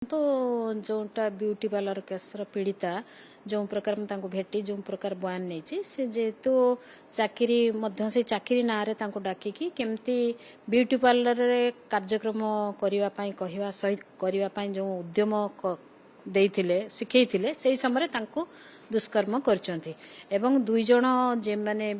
तो जोटा beauty parlour केसर पीड़िता जो प्रकार मैं भेटी जो प्रकार बयान नहीं से जेहेतु चाकरी से चाकरी ना रे डाकिकी केमती ब्यूटी पार्लर रे कार्यक्रम करने कहवा सहित करने जो उद्यम देइथिले शिखेइथिले से समय तांको दुष्कर्म करचंती एवं दुई जण जे माने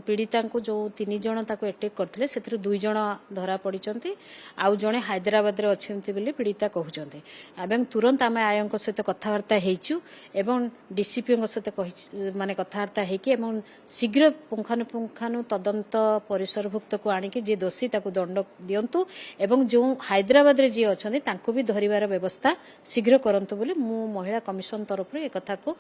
पीड़िता को जो तीन जण ताको अटैक करथिले सेथि दुई जण धरा पड़िचंती आउ जणे हैदराबाद रे अछंती बोली पीड़िता कहउचंती एवं तुरंत आमे आयंक सहित कथावार्ता हेचु एवं डीसीपी सहित माने कथावार्ता हेकी एवं शीघ्र पुंखानु तदंत परिसरभुक्त को आनिकी जे दोषी ताको दंड दियंतु एवं जो हैदराबाद रे जे अछंती तांको भी धरिबार व्यवस्था शीघ्र करंतु बोली मु महिला कमिशन तरफ ए कथा को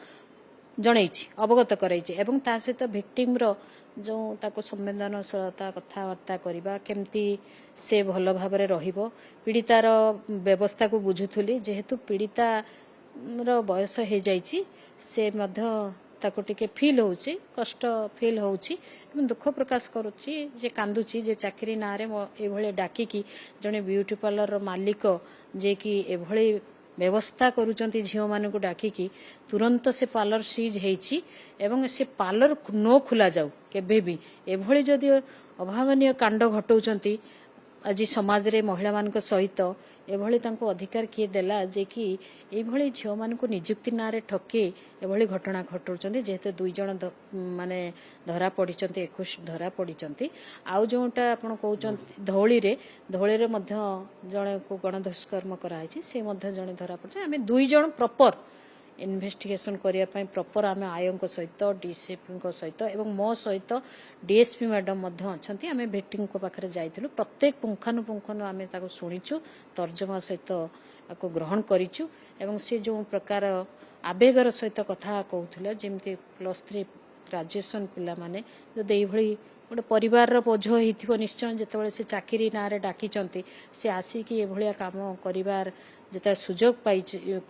जनईछि अवगत करैछि एवं ता सहित भिक्टिम रो जो ताको संवेदनशीलता कथावार्ता करबा केमती से भल भाव रे रहिबो पीड़ितार व्यवस्था को बुझुथुली जेहेतु पीड़िता रो बयस हे जाइछि से मध्य ताको टिके फील होउछि कष्ट फील होउछि एवं दुख प्रकाश करूछि जे कांदुछि जे चाकरी ना रे एभळे डाकी की जने ब्यूटी पार्लर रो मालिक जे कि एभळे व्यवस्था करुचंती झियो मान को डाकिकी तुरंत से पार्लर सीज हेछि एवं से पार्लर नो खुला जाऊ केबे भी एभଳି जदि अभावनीय कांड घटौचंती आज समाज रे महिला मान सहित एभଳି तांको अधिकार किए देला जे कि एभଳି झियो मान को नियुक्ति ना रे ठके एभଳି घटना घटौचंती जेते दुई जण माने धरा पड़िचंती 21 धरा पड़िचंती आउ जोटा आपण कहउचंती धौली रे मध्य जणे को गणदुष्कर्म कराइछि से मध्य जणे धरा पड़छ आमे दुई जण प्रॉपर इन्वेस्टिगेशन करिया पई प्रॉपर आमे आयंक सहित डीसीपी सहित एवं मो सहित डीएसपी मैडम मध्य अछंती आमे भेटिंग को पाखरे जाइथिलु प्रत्येक पुंखानु आमे ताको सुनिछु तर्जमा सहित आको ग्रहण करिछु एवं से जो प्रकार आवेगर सहित कथा कहउथिले जेमति +3 ग्रेजुएशन पिला माने जदि एई भଳି गोटे परिवार बोझ होइथिबो निश्चय जेतेबेले से चाकरी ना रे डाकिचंती से आसी कि ए भलिया काम करिवार जेता सुजोग पाई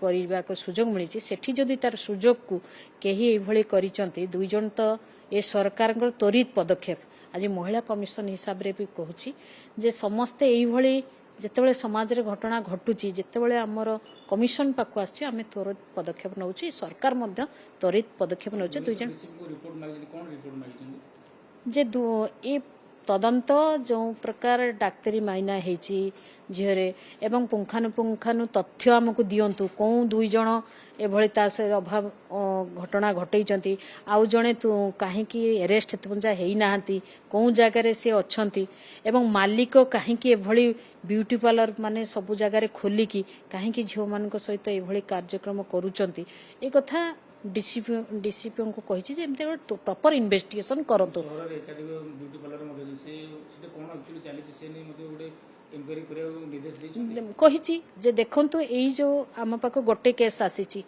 करबा को सुजोग मिली सेठी जदि तार सुजोग को केही ए भଳି करिचंती दुई जण तो ए सरकार त्वरित पदक्षेप आज महिला कमिशन हिसाब रे भी कहूची जे समस्ते ए भଳି जेतेबेले समाज रे घटना घटुची जेतेबेले हमर कमिशन पाखु आछि आमे त्वरित पदक्षेप नउची सरकार मध्य त्वरित पदक्षेप नउची दुई जण जे ए तदंत जो प्रकार डाक्तरी माइना हेची झिरे एवं पुंखानु तथ्य हमकु दियंतु को दुई जण एभଳି ता से अभाव घटना घटैचंती आउ जणे तू काहे की अरेस्ट तुंजा हेई नाहंती को जगह रे से अछंती एवं मालिक काहे की एभଳି ब्यूटी पार्लर माने सब जगह रे खोली की काहे की झियो मान को सहित एभଳି कार्यक्रम करूचंती ए कथा डीसीपी को कहिछि जे एमते प्रॉपर इन्वेस्टिगेशन करंतु कहिछि जे देखंतु एई जो आम पाक गोटे केस आसीछि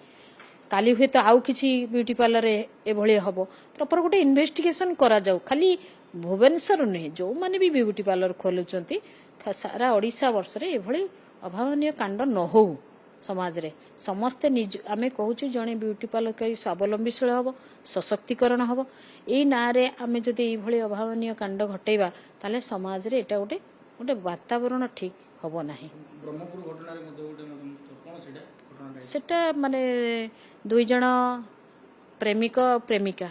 काली हुए तो आउ किछि ब्यूटी पार्लर एभଳି हबो प्रॉपर गोटे इन्वेस्टिगेशन करा जाऊ खाली भुवनेश्वर नहीं जो माने भी ब्यूटी पार्लर खोलुचंती सारा ओडिशा वर्ष रे एभଳି अभावनीय कांड न हो समाज रे समस्ते निज आमे कहूछु जणे ब्यूटी पार्लर करी स्वावलंबीशील हबो सशक्तिकरण हबो एई ना रे आमे जदि एई भଳି अभावनीय कांड घटेबा ताले समाज रे एटा गोटे गोटे वातावरण ठीक हबो नाही ब्रह्मपुर घटना रे मध्ये गोटे कोन सेटा माने दुई जण प्रेमिक प्रेमिका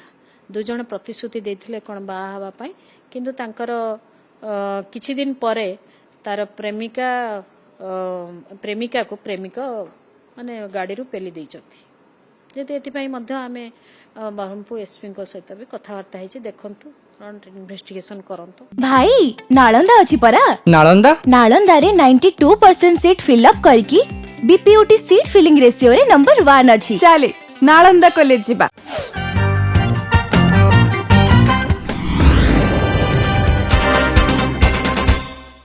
दुई जण प्रतिश्रुति देथिले कोन बा हवा पई किंतु तांकर किछि दिन परे तार प्रेमिका को प्रेमिक माने गाड़ी रू पेली देइचंती जेते एतिपई मध्य आमे बरहमपुर एसपी को सहित भी कथावार्ता हेछि देखंतु इन्वेस्टिगेशन करंतु भाई नालंदा अछि परा नालंदा रे 92% सीट फिल अप करकी बीपीयूटी सीट फिलिंग रेशियो रे नंबर 1 अछि चले नालंदा कॉलेज जिबा।